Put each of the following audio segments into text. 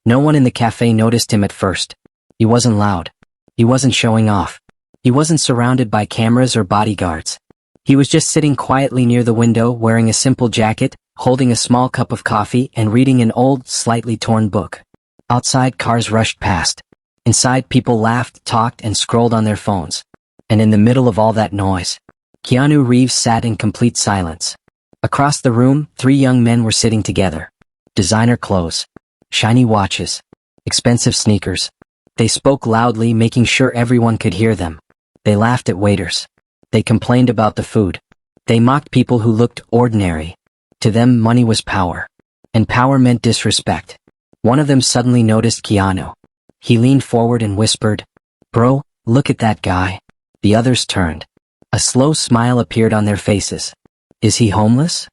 No one in the cafe noticed him at first. He wasn't loud. He wasn't showing off. He wasn't surrounded by cameras or bodyguards. He was just sitting quietly near the window, wearing a simple jacket, holding a small cup of coffee and reading an old, slightly torn book. Outside, cars rushed past. Inside, people laughed, talked, and scrolled on their phones. And in the middle of all that noise, Keanu Reeves sat in complete silence. Across the room, 3 young men were sitting together. Designer clothes, shiny watches, expensive sneakers. They spoke loudly, making sure everyone could hear them. They laughed at waiters. They complained about the food. They mocked people who looked ordinary. To them, money was power. And power meant disrespect. One of them suddenly noticed Keanu. He leaned forward and whispered, "Bro, look at that guy." The others turned. A slow smile appeared on their faces. Is he homeless?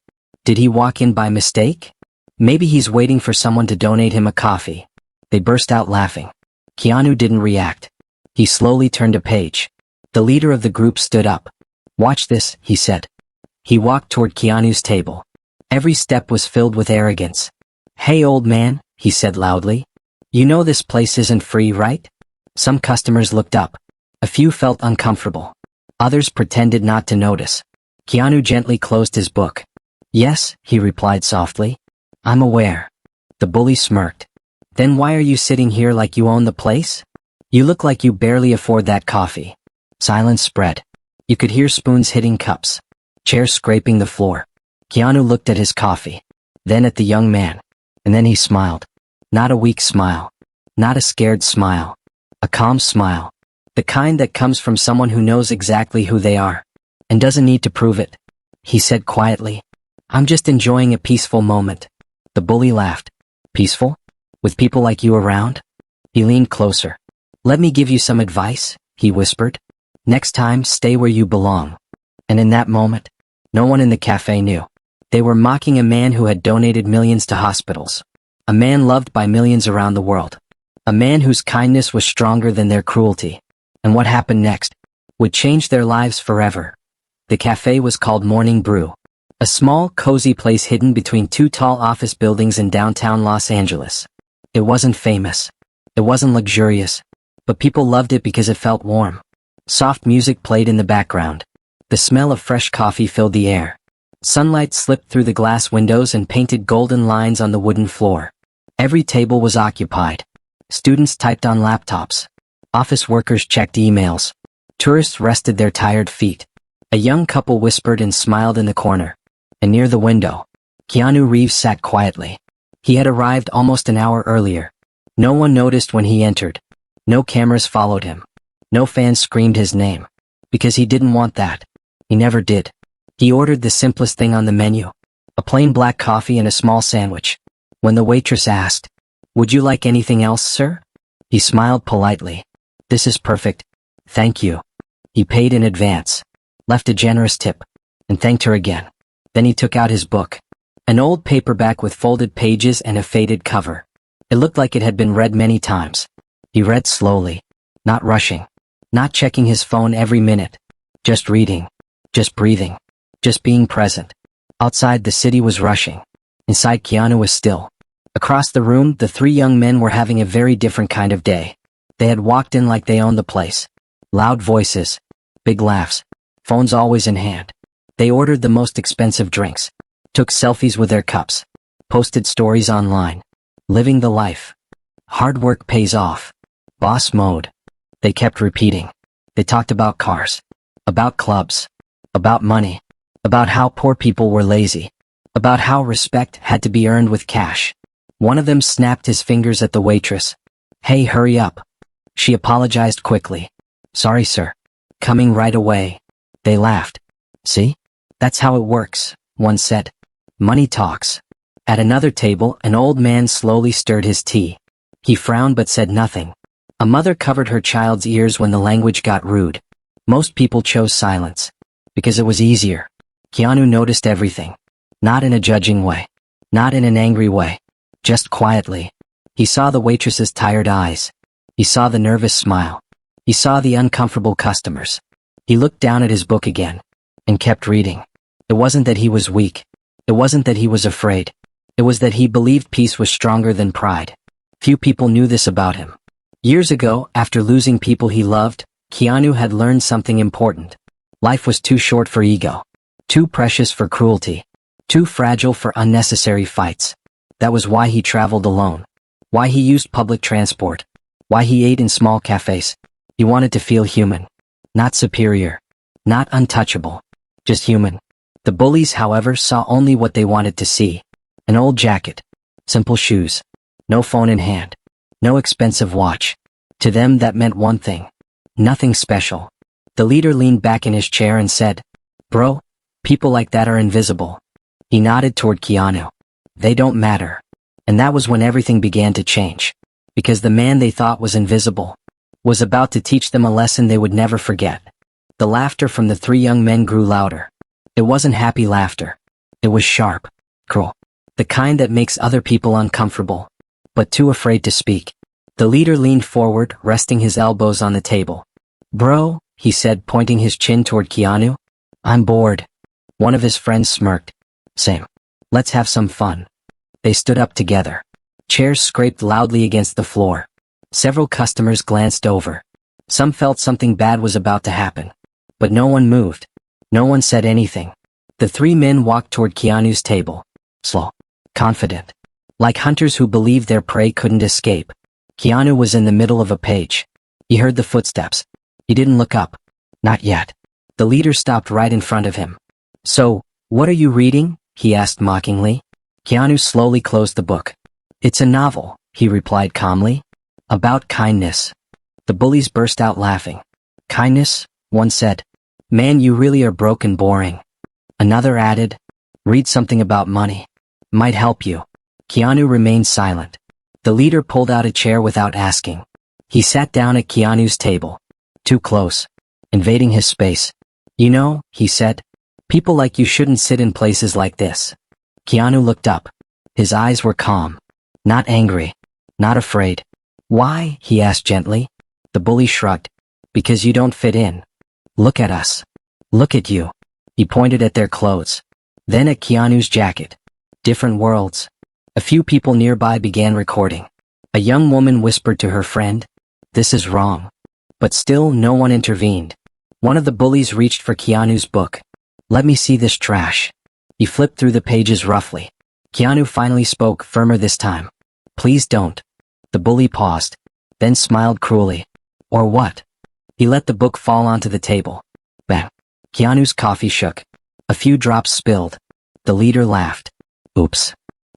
Did he walk in by mistake? Maybe he's waiting for someone to donate him a coffee. They burst out laughing. Keanu didn't react. He slowly turned a page. The leader of the group stood up. "Watch this," he said. He walked toward Keanu's table. Every step was filled with arrogance. "Hey, old man," he said loudly. "You know this place isn't free, right?" Some customers looked up. A few felt uncomfortable. Others pretended not to notice. Keanu gently closed his book. "Yes," he replied softly. "I'm aware." The bully smirked. "Then why are you sitting here like you own the place? You look like you barely afford that coffee." Silence spread. You could hear spoons hitting cups, chairs scraping the floor. Keanu looked at his coffee, then at the young man, and then he smiled. Not a weak smile. Not a scared smile. A calm smile. The kind that comes from someone who knows exactly who they are, and doesn't need to prove it. He said quietly, "I'm just enjoying a peaceful moment." The bully laughed. "Peaceful? With people like you around?" He leaned closer. "Let me give you some advice," he whispered. "Next time, stay where you belong." And in that moment, no one in the cafe knew. They were mocking a man who had donated millions to hospitals. A man loved by millions around the world. A man whose kindness was stronger than their cruelty. And what happened next would change their lives forever. The cafe was called Morning Brew. A small, cozy place hidden between 2 tall office buildings in downtown Los Angeles. It wasn't famous. It wasn't luxurious. But people loved it because it felt warm. Soft music played in the background. The smell of fresh coffee filled the air. Sunlight slipped through the glass windows and painted golden lines on the wooden floor. Every table was occupied. Students typed on laptops. Office workers checked emails. Tourists rested their tired feet. A young couple whispered and smiled in the corner. And near the window, Keanu Reeves sat quietly. He had arrived almost an hour earlier. No one noticed when he entered. No cameras followed him. No fans screamed his name. Because he didn't want that. He never did. He ordered the simplest thing on the menu. A plain black coffee and a small sandwich. When the waitress asked, "Would you like anything else, sir?" He smiled politely. "This is perfect. Thank you." He paid in advance, left a generous tip, and thanked her again. Then he took out his book. An old paperback with folded pages and a faded cover. It looked like it had been read many times. He read slowly, not rushing, not checking his phone every minute. Just reading, just breathing, just being present. Outside, the city was rushing. Inside, Keanu was still. Across the room, the 3 young men were having a very different kind of day. They had walked in like they owned the place. Loud voices, big laughs, phones always in hand. They ordered the most expensive drinks, took selfies with their cups, posted stories online. Living the life. Hard work pays off. Boss mode. They kept repeating. They talked about cars, about clubs, about money, about how poor people were lazy, about how respect had to be earned with cash. One of them snapped his fingers at the waitress. "Hey, hurry up." She apologized quickly. "Sorry, sir. Coming right away." They laughed. "See? That's how it works," one said. "Money talks." At another table, an old man slowly stirred his tea. He frowned but said nothing. A mother covered her child's ears when the language got rude. Most people chose silence. Because it was easier. Keanu noticed everything. Not in a judging way. Not in an angry way. Just quietly. He saw the waitress's tired eyes. He saw the nervous smile. He saw the uncomfortable customers. He looked down at his book again. And kept reading. It wasn't that he was weak. It wasn't that he was afraid. It was that he believed peace was stronger than pride. Few people knew this about him. Years ago, after losing people he loved, Keanu had learned something important. Life was too short for ego. Too precious for cruelty. Too fragile for unnecessary fights. That was why he traveled alone. Why he used public transport. Why he ate in small cafes. He wanted to feel human. Not superior. Not untouchable. Just human. The bullies, however, saw only what they wanted to see. An old jacket. Simple shoes. No phone in hand. No expensive watch. To them that meant one thing. Nothing special. The leader leaned back in his chair and said, "Bro, people like that are invisible." He nodded toward Keanu. "They don't matter." And that was when everything began to change. Because the man they thought was invisible was about to teach them a lesson they would never forget. The laughter from the three young men grew louder. It wasn't happy laughter. It was sharp, cruel. The kind that makes other people uncomfortable, but too afraid to speak. The leader leaned forward, resting his elbows on the table. "Bro," he said, pointing his chin toward Keanu, "I'm bored." One of his friends smirked. "Same. Let's have some fun." They stood up together. Chairs scraped loudly against the floor. Several customers glanced over. Some felt something bad was about to happen. But no one moved. No one said anything. The three men walked toward Keanu's table. Slow. Confident. Like hunters who believed their prey couldn't escape. Keanu was in the middle of a page. He heard the footsteps. He didn't look up. Not yet. The leader stopped right in front of him. "So, what are you reading?" he asked mockingly. Keanu slowly closed the book. "It's a novel," he replied calmly. "About kindness." The bullies burst out laughing. "Kindness?" one said. "Man, you really are broke and boring." Another added, "Read something about money. Might help you." Keanu remained silent. The leader pulled out a chair without asking. He sat down at Keanu's table. Too close. Invading his space. "You know," he said, "people like you shouldn't sit in places like this." Keanu looked up. His eyes were calm. Not angry. Not afraid. "Why?" he asked gently. The bully shrugged. "Because you don't fit in. Look at us. Look at you." He pointed at their clothes. Then at Keanu's jacket. Different worlds. A few people nearby began recording. A young woman whispered to her friend, "This is wrong." But still no one intervened. One of the bullies reached for Keanu's book. "Let me see this trash." He flipped through the pages roughly. Keanu finally spoke, firmer this time. "Please don't." The bully paused, then smiled cruelly. "Or what?" He let the book fall onto the table. Bang. Keanu's coffee shook. A few drops spilled. The leader laughed. "Oops."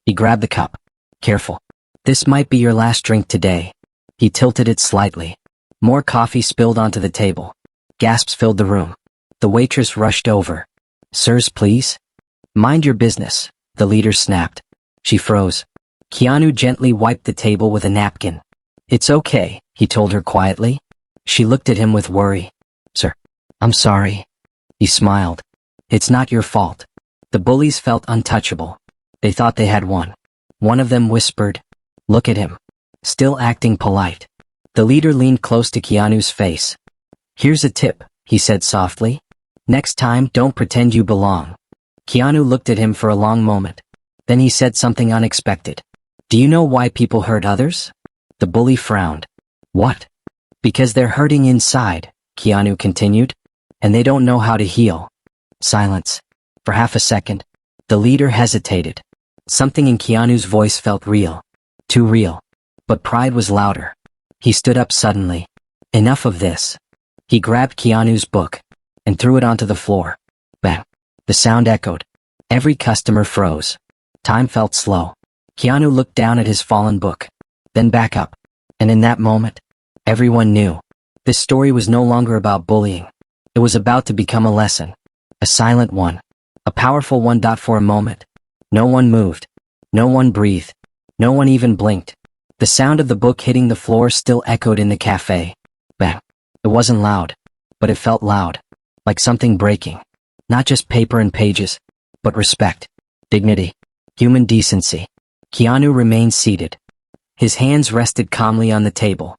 He grabbed the cup. "Careful. This might be your last drink today." He tilted it slightly. More coffee spilled onto the table. Gasps filled the room. The waitress rushed over. "Sirs, please." "Mind your business," the leader snapped. She froze. Keanu gently wiped the table with a napkin. "It's okay," he told her quietly. She looked at him with worry. "Sir, I'm sorry." He smiled. "It's not your fault." The bullies felt untouchable. They thought they had won. One of them whispered, "Look at him." Still acting polite. The leader leaned close to Keanu's face. "Here's a tip," he said softly. "Next time, don't pretend you belong." Keanu looked at him for a long moment. Then he said something unexpected. "Do you know why people hurt others?" The bully frowned. "What?" "Because they're hurting inside," Keanu continued, "and they don't know how to heal." Silence. For half a second. The leader hesitated. Something in Keanu's voice felt real. Too real. But pride was louder. He stood up suddenly. "Enough of this." He grabbed Keanu's book and threw it onto the floor. Bang. The sound echoed. Every customer froze. Time felt slow. Keanu looked down at his fallen book, then back up. And in that moment, everyone knew. This story was no longer about bullying. It was about to become a lesson. A silent one. A powerful one. For a moment, no one moved. No one breathed. No one even blinked. The sound of the book hitting the floor still echoed in the cafe. Bang. It wasn't loud, but it felt loud. Like something breaking. Not just paper and pages, but respect, dignity, human decency. Keanu remained seated. His hands rested calmly on the table.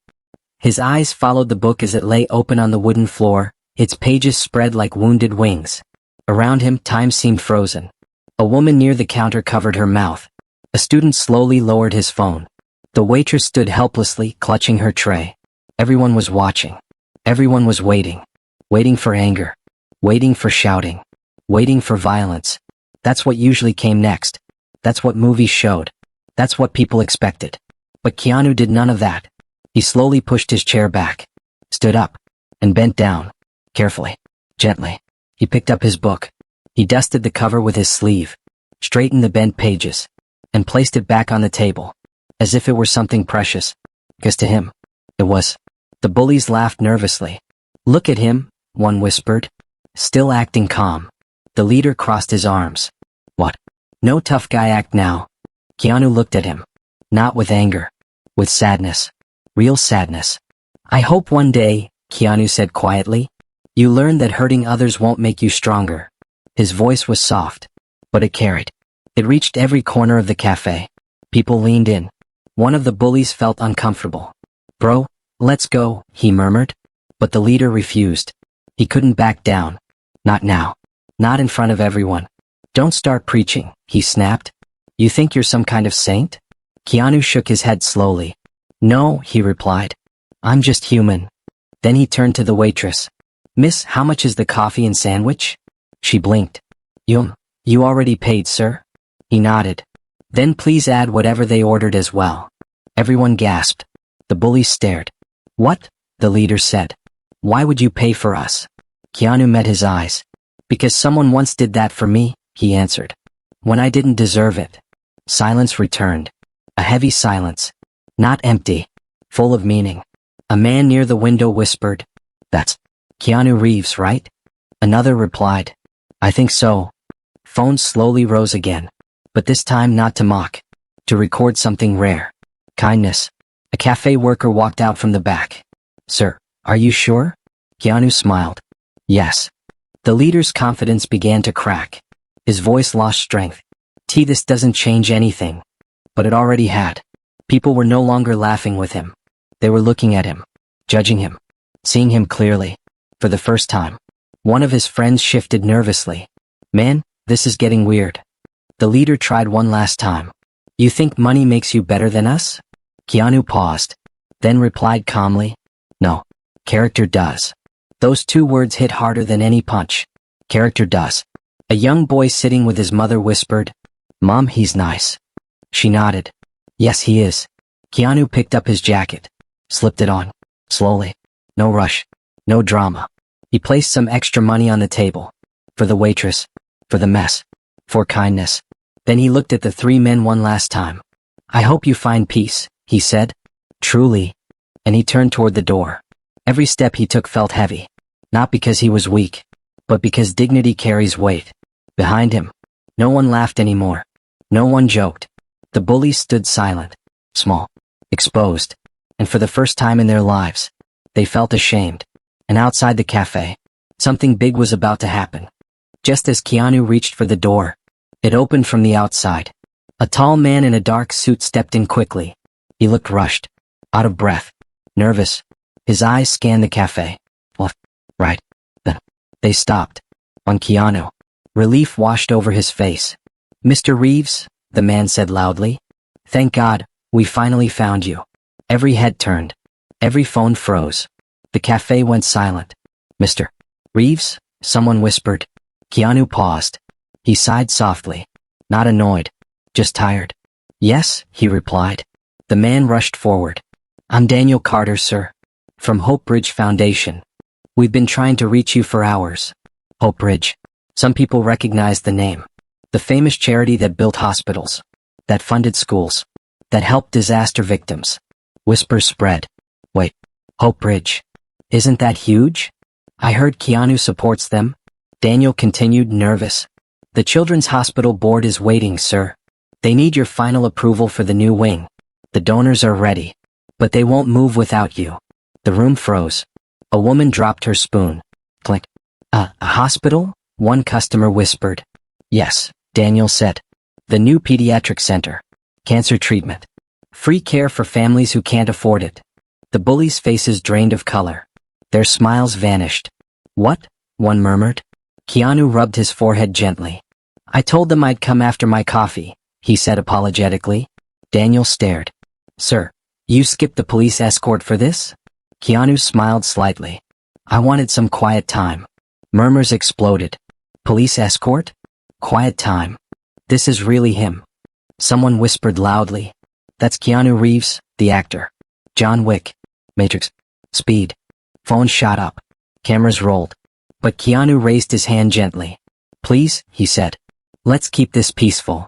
His eyes followed the book as it lay open on the wooden floor, its pages spread like wounded wings. Around him, time seemed frozen. A woman near the counter covered her mouth. A student slowly lowered his phone. The waitress stood helplessly, clutching her tray. Everyone was watching. Everyone was waiting. Waiting for anger. Waiting for shouting. Waiting for violence. That's what usually came next. That's what movies showed. That's what people expected. But Keanu did none of that. He slowly pushed his chair back, stood up, and bent down. Carefully, gently. He picked up his book. He dusted the cover with his sleeve, straightened the bent pages, and placed it back on the table, as if it were something precious, because to him, it was. The bullies laughed nervously. "Look at him," one whispered, still acting calm. The leader crossed his arms. "What? No tough guy act now." Keanu looked at him, not with anger, with sadness, real sadness. "I hope one day," Keanu said quietly, "you learn that hurting others won't make you stronger." His voice was soft, but it carried. It reached every corner of the cafe. People leaned in. One of the bullies felt uncomfortable. "Bro, let's go," he murmured. But the leader refused. He couldn't back down. Not now. Not in front of everyone. "Don't start preaching," he snapped. "You think you're some kind of saint?" Keanu shook his head slowly. "No," he replied. "I'm just human." Then he turned to the waitress. "Miss, how much is the coffee and sandwich?" She blinked. You already paid, sir?" He nodded. "Then please add whatever they ordered as well." Everyone gasped. The bullies stared. "What?" the leader said. "Why would you pay for us?" Keanu met his eyes. "Because someone once did that for me," he answered. "When I didn't deserve it." Silence returned. A heavy silence. Not empty. Full of meaning. A man near the window whispered, "That's Keanu Reeves, right?" Another replied, "I think so." Phones slowly rose again. But this time not to mock. To record something rare. Kindness. A cafe worker walked out from the back. "Sir, are you sure?" Keanu smiled. "Yes." The leader's confidence began to crack. His voice lost strength. This doesn't change anything." But it already had. People were no longer laughing with him. They were looking at him, judging him, seeing him clearly. For the first time, one of his friends shifted nervously. "Man, this is getting weird." The leader tried one last time. "You think money makes you better than us?" Keanu paused, then replied calmly, "No, character does." Those two words hit harder than any punch. Character does. A young boy sitting with his mother whispered, "Mom, he's nice." She nodded. "Yes, he is." Keanu picked up his jacket, slipped it on, slowly. No rush, no drama. He placed some extra money on the table. For the waitress, for the mess, for kindness. Then he looked at the three men one last time. "I hope you find peace," he said. "Truly." And he turned toward the door. Every step he took felt heavy. Not because he was weak, but because dignity carries weight. Behind him, no one laughed anymore. No one joked. The bullies stood silent, small, exposed, and for the first time in their lives, they felt ashamed. And outside the cafe, something big was about to happen. Just as Keanu reached for the door, it opened from the outside. A tall man in a dark suit stepped in quickly. He looked rushed, out of breath, nervous. His eyes scanned the cafe. Left, right, then. They stopped. On Keanu. Relief washed over his face. "Mr. Reeves," the man said loudly. "Thank God, we finally found you." Every head turned. Every phone froze. The cafe went silent. "Mr. Reeves?" someone whispered. Keanu paused. He sighed softly. Not annoyed. Just tired. "Yes," he replied. The man rushed forward. "I'm Daniel Carter, sir. From Hope Bridge Foundation. We've been trying to reach you for hours." Hope Bridge. Some people recognized the name. The famous charity that built hospitals, that funded schools, that helped disaster victims. Whispers spread. "Wait, Hope Bridge. Isn't that huge?" "I heard Keanu supports them." Daniel continued, nervous. "The Children's Hospital Board is waiting, sir. They need your final approval for the new wing. The donors are ready, but they won't move without you." The room froze. A woman dropped her spoon. Click. A hospital?" one customer whispered. "Yes," Daniel said. "The new pediatric center. Cancer treatment. Free care for families who can't afford it." The bullies' faces drained of color. Their smiles vanished. "What?" one murmured. Keanu rubbed his forehead gently. "I told them I'd come after my coffee," he said apologetically. Daniel stared. Sir, you skipped the police escort for this? Keanu smiled slightly. I wanted some quiet time. Murmurs exploded. Police escort? Quiet time. This is really him. Someone whispered loudly. That's Keanu Reeves, the actor. John Wick. Matrix. Speed. Phone shot up. Cameras rolled. But Keanu raised his hand gently. Please, he said. Let's keep this peaceful.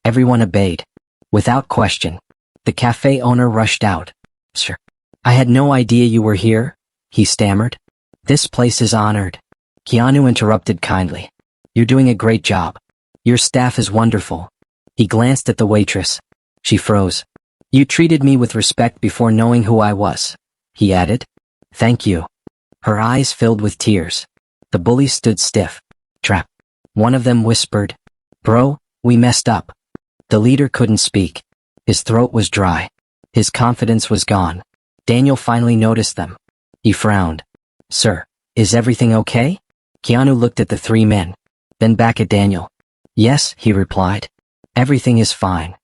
Everyone obeyed. Without question. The cafe owner rushed out. Sir. I had no idea you were here, he stammered. This place is honored. Keanu interrupted kindly. You're doing a great job. Your staff is wonderful. He glanced at the waitress. She froze. You treated me with respect before knowing who I was, he added. Thank you. Her eyes filled with tears. The bullies stood stiff. Trap. One of them whispered. Bro, we messed up. The leader couldn't speak. His throat was dry. His confidence was gone. Daniel finally noticed them. He frowned. Sir, is everything okay? Keanu looked at the three men, then back at Daniel. Yes, he replied. Everything is fine.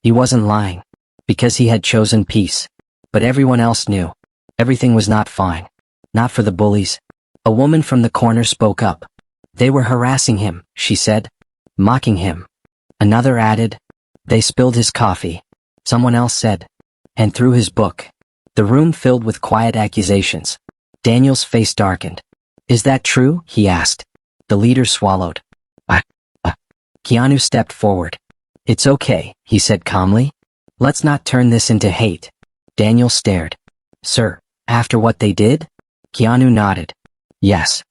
He wasn't lying, because he had chosen peace. But everyone else knew. Everything was not fine. Not for the bullies. A woman from the corner spoke up. They were harassing him, she said. Mocking him. Another added. They spilled his coffee. Someone else said. And threw his book. The room filled with quiet accusations. Daniel's face darkened. Is that true? He asked. The leader swallowed. Keanu stepped forward. It's okay, he said calmly. Let's not turn this into hate. Daniel stared. Sir, after what they did? Keanu nodded. Yes.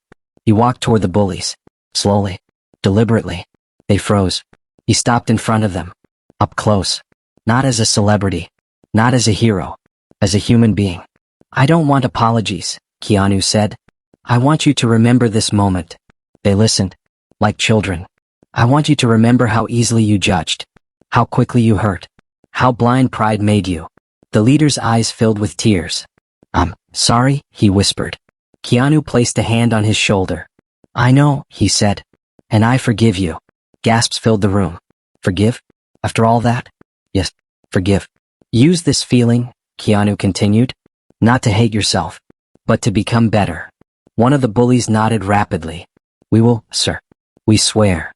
He walked toward the bullies. Slowly. Deliberately. They froze. He stopped in front of them. Up close. Not as a celebrity. Not as a hero. As a human being. I don't want apologies, Keanu said. I want you to remember this moment. They listened. Like children. I want you to remember how easily you judged. How quickly you hurt. How blind pride made you. The leader's eyes filled with tears. I'm sorry, he whispered. Keanu placed a hand on his shoulder. I know, he said. And I forgive you. Gasps filled the room. Forgive? After all that? Yes, forgive. Use this feeling, Keanu continued. Not to hate yourself, but to become better. One of the bullies nodded rapidly. We will, sir. We swear.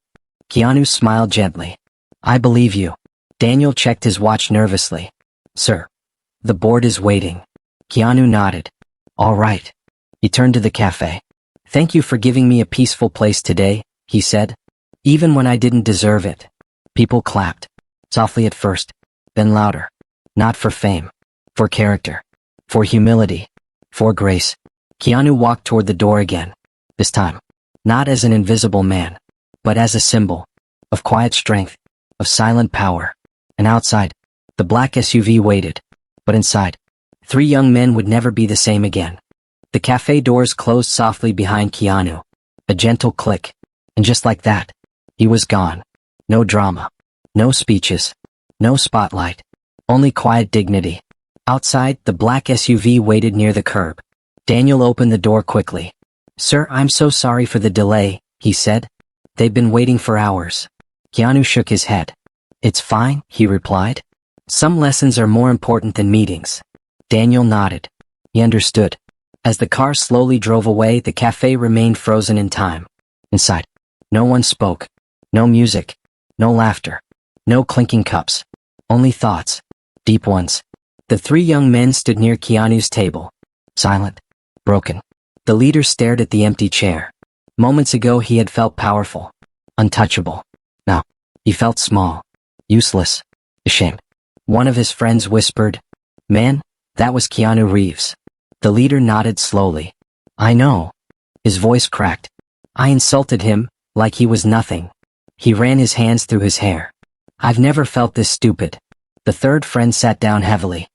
Keanu smiled gently. I believe you. Daniel checked his watch nervously. Sir. The board is waiting. Keanu nodded. All right. He turned to the cafe. Thank you for giving me a peaceful place today, he said. Even when I didn't deserve it. People clapped. Softly at first. Then louder. Not for fame. For character. For humility. For grace. Keanu walked toward the door again. This time. Not as an invisible man. But as a symbol. Of quiet strength. Of silent power. And outside. The black SUV waited. But inside. Three young men would never be the same again. The cafe doors closed softly behind Keanu. A gentle click. And just like that. He was gone. No drama. No speeches. No spotlight. Only quiet dignity. Outside, the black SUV waited near the curb. Daniel opened the door quickly. Sir, I'm so sorry for the delay, he said. They've been waiting for hours. Keanu shook his head. It's fine, he replied. Some lessons are more important than meetings. Daniel nodded. He understood. As the car slowly drove away, the cafe remained frozen in time. Inside, no one spoke. No music. No laughter. No clinking cups. Only thoughts. Deep ones. The three young men stood near Keanu's table. Silent. Broken. The leader stared at the empty chair. Moments ago he had felt powerful. Untouchable. Now, he felt small. Useless. Ashamed. One of his friends whispered, Man, that was Keanu Reeves. The leader nodded slowly. I know. His voice cracked. I insulted him, like he was nothing. He ran his hands through his hair. I've never felt this stupid. The third friend sat down heavily.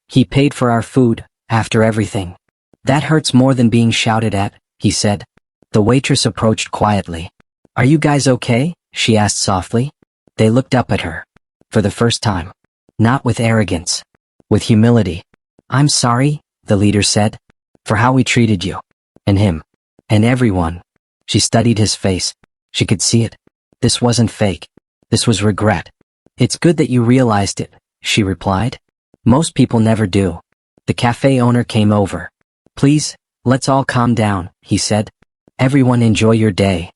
He paid for our food, after everything. That hurts more than being shouted at, he said. The waitress approached quietly. Are you guys okay? She asked softly. They looked up at her. For the first time. Not with arrogance. With humility. I'm sorry, the leader said. For how we treated you. And him. And everyone. She studied his face. She could see it. This wasn't fake. This was regret. It's good that you realized it, she replied. Most people never do. The cafe owner came over. "Please, let's all calm down," he said. "Everyone enjoy your day."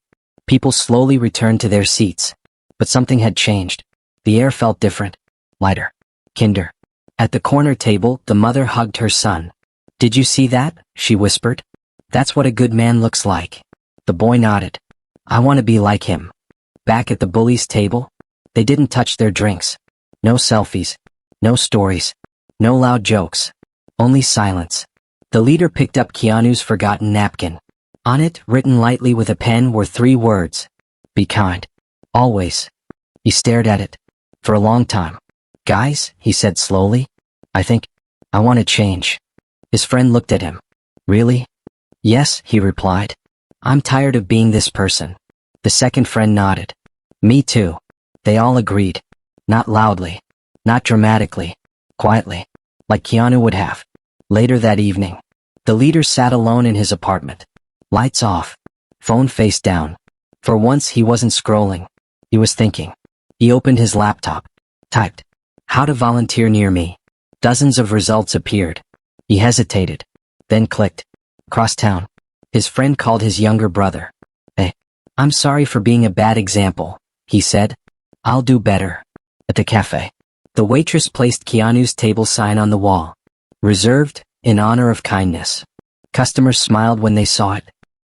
People slowly returned to their seats. But something had changed. The air felt different. Lighter. Kinder. At the corner table, the mother hugged her son. "Did you see that?" she whispered. "That's what a good man looks like." The boy nodded. "I want to be like him." Back at the Bullies table, they didn't touch their drinks. No selfies. No stories. No loud jokes. Only silence. The leader picked up Keanu's forgotten napkin. On it, written lightly with a pen, were 3 words. "Be kind. Always." He stared at it. For a long time. "Guys," he said slowly, I think I want to change." His friend looked at him. "Really?" "Yes," he replied. "I'm tired of being this person." The second friend nodded. "Me too." They all agreed. Not loudly. Not dramatically. Quietly. Like Keanu would have. Later that evening, the leader sat alone in his apartment. Lights off. Phone face down. For once he wasn't scrolling. He was thinking. He opened his laptop. Typed. "How to volunteer near me." Dozens of results appeared. He hesitated. Then clicked. Crosstown. His friend called his younger brother. "Hey, I'm sorry for being a bad example," he said. "I'll do better." At the cafe, the waitress placed Keanu's table sign on the wall. "Reserved, in honor of kindness." Customers smiled when they saw it.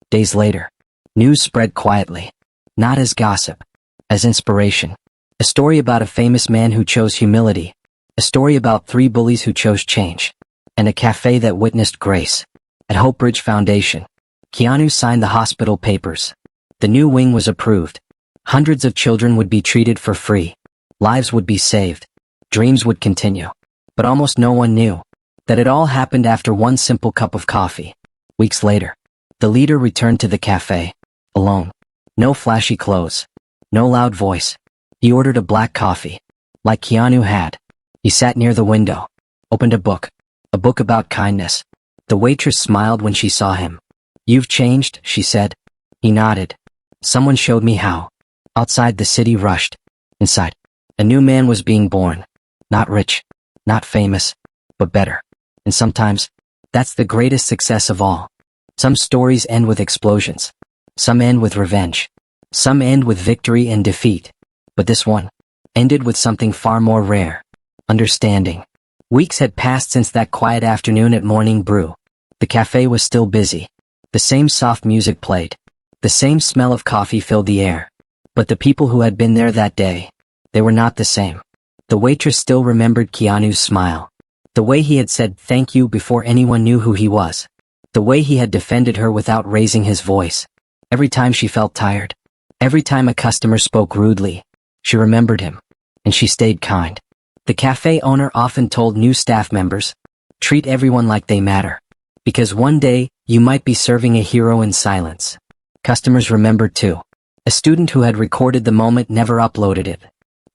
Days later, news spread quietly. Not as gossip. As inspiration. A story about a famous man who chose humility. A story about 3 bullies who chose change. And a cafe that witnessed grace. At Hope Bridge Foundation, Keanu signed the hospital papers. The new wing was approved. Hundreds of children would be treated for free. Lives would be saved. Dreams would continue. But almost no one knew that it all happened after one simple cup of coffee. Weeks later, the leader returned to the cafe. Alone. No flashy clothes. No loud voice. He ordered a black coffee. Like Keanu had. He sat near the window. Opened a book. A book about kindness. The waitress smiled when she saw him. "You've changed," she said. He nodded. "Someone showed me how." Outside, the city rushed. Inside, a new man was being born. Not rich. Not famous. But better. And sometimes, that's the greatest success of all. Some stories end with explosions. Some end with revenge. Some end with victory and defeat. But this one ended with something far more rare. Understanding. Weeks had passed since that quiet afternoon at Morning Brew. The cafe was still busy. The same soft music played. The same smell of coffee filled the air. But the people who had been there that day, they were not the same. The waitress still remembered Keanu's smile. The way he had said thank you before anyone knew who he was. The way he had defended her without raising his voice. Every time she felt tired. Every time a customer spoke rudely. She remembered him. And she stayed kind. The cafe owner often told new staff members, "Treat everyone like they matter. Because one day, you might be serving a hero in silence." Customers remembered too. A student who had recorded the moment never uploaded it.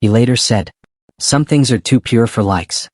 He later said, "Some things are too pure for likes."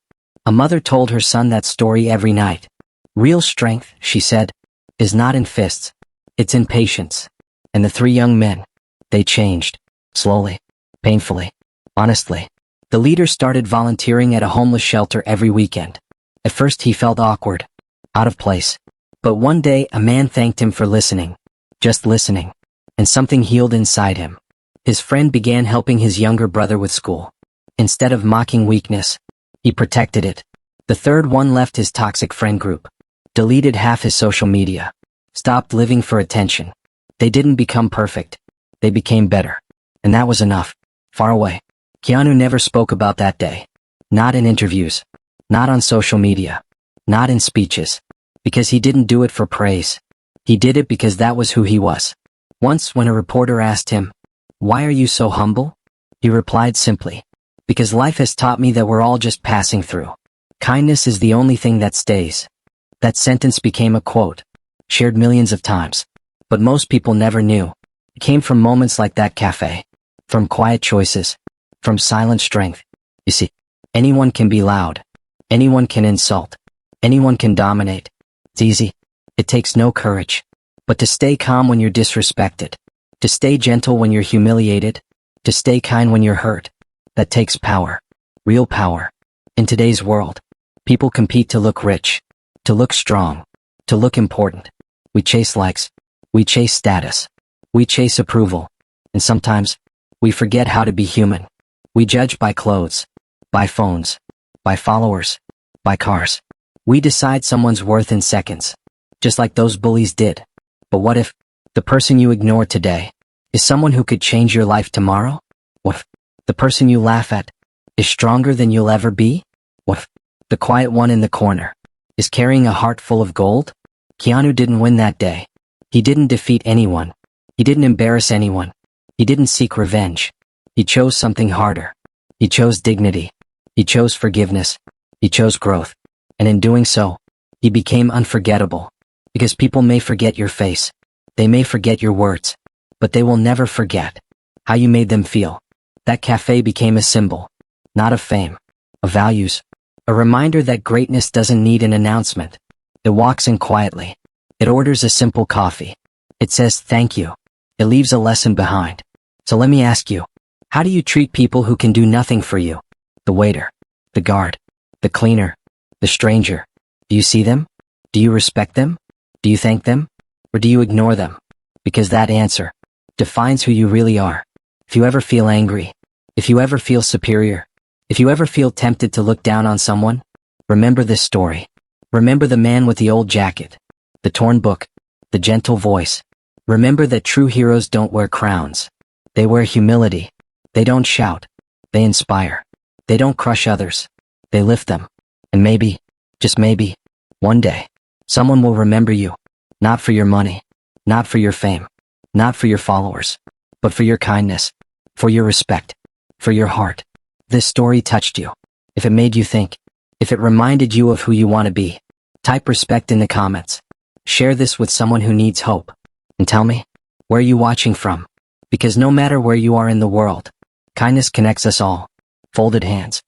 A mother told her son that story every night. "Real strength," she said, "is not in fists. It's in patience." And the 3 young men, they changed. Slowly. Painfully. Honestly. The leader started volunteering at a homeless shelter every weekend. At first he felt awkward. Out of place. But one day a man thanked him for listening. Just listening. And something healed inside him. His friend began helping his younger brother with school. Instead of mocking weakness, he protected it. The third one left his toxic friend group. Deleted half his social media. Stopped living for attention. They didn't become perfect. They became better. And that was enough. Far away. Keanu never spoke about that day. Not in interviews. Not on social media. Not in speeches. Because he didn't do it for praise. He did it because that was who he was. Once when a reporter asked him, "Why are you so humble?" he replied simply, "Because life has taught me that we're all just passing through. Kindness is the only thing that stays." That sentence became a quote. Shared millions of times. But most people never knew. It came from moments like that cafe. From quiet choices. From silent strength. You see, anyone can be loud. Anyone can insult. Anyone can dominate. It's easy. It takes no courage. But to stay calm when you're disrespected. To stay gentle when you're humiliated. To stay kind when you're hurt. That takes power. Real power. In today's world, People compete to look rich, to look strong, to look important. We chase likes. We chase status. We chase approval. And sometimes, we forget how to be human. We judge by clothes, by phones, by followers, by cars. We decide someone's worth in seconds, just like those bullies did. But what if the person you ignore today is someone who could change your life tomorrow? What if the person you laugh at is stronger than you'll ever be? What if the quiet one in the corner is carrying a heart full of gold? Keanu didn't win that day. He didn't defeat anyone. He didn't embarrass anyone. He didn't seek revenge. He chose something harder. He chose dignity. He chose forgiveness. He chose growth. And in doing so, he became unforgettable. Because people may forget your face. They may forget your words. But they will never forget how you made them feel. That cafe became a symbol, not of fame, of values. A reminder that greatness doesn't need an announcement. It walks in quietly. It orders a simple coffee. It says thank you. It leaves a lesson behind. So let me ask you, how do you treat people who can do nothing for you? The waiter, the guard, the cleaner, the stranger. Do you see them? Do you respect them? Do you thank them? Or do you ignore them? Because that answer defines who you really are. If you ever feel angry, if you ever feel superior, if you ever feel tempted to look down on someone, remember this story. Remember the man with the old jacket, the torn book, the gentle voice. Remember that true heroes don't wear crowns. They wear humility. They don't shout. They inspire. They don't crush others. They lift them. And maybe, just maybe, one day, someone will remember you. Not for your money. Not for your fame. Not for your followers. But for your kindness. For your respect. For your heart. This story touched you. If it made you think. If it reminded you of who you want to be. Type respect in the comments. Share this with someone who needs hope. And tell me, where are you watching from? Because no matter where you are in the world, kindness connects us all. Folded hands.